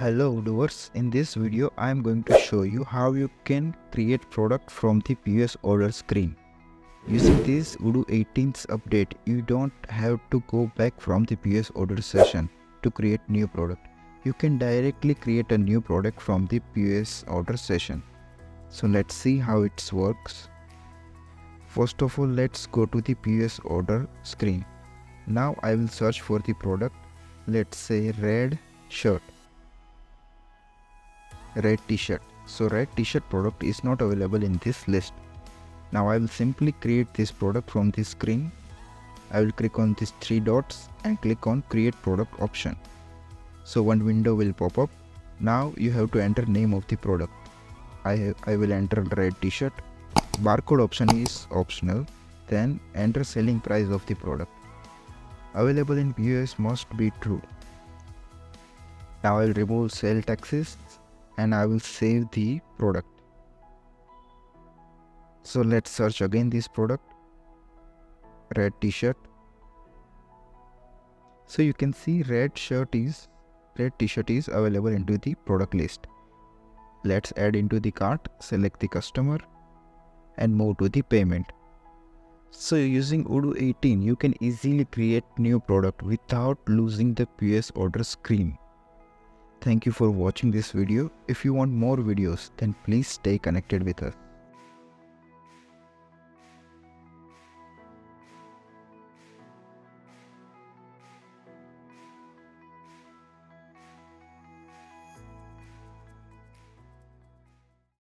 Hello viewers, in this video I am going to show you how you can create product from the POS order screen. Using this Odoo18's update, you don't have to go back from the POS order session to create new product. You can directly create a new product from the POS order session. So let's see how it works. First of all, let's go to the POS order screen. Now I will search for the product. Let's say red shirt. Red t-shirt. So red t-shirt product is not available in this list. Now I will simply create this product from this screen. I will click on these three dots and click on create product option. So one window will pop up. Now you have to enter name of the product. I will enter red t-shirt. Barcode option is optional. Then enter selling price of the product. Available in POS must be true. Now I will remove sale taxes and I will save the product. So let's search again this product, red t-shirt. So you can see red t-shirt is available into the product list. Let's add into the cart, select the customer and move to the payment. So using Odoo18, you can easily create new product without losing the POS order screen. Thank you for watching this video. If you want more videos, then please stay connected with us.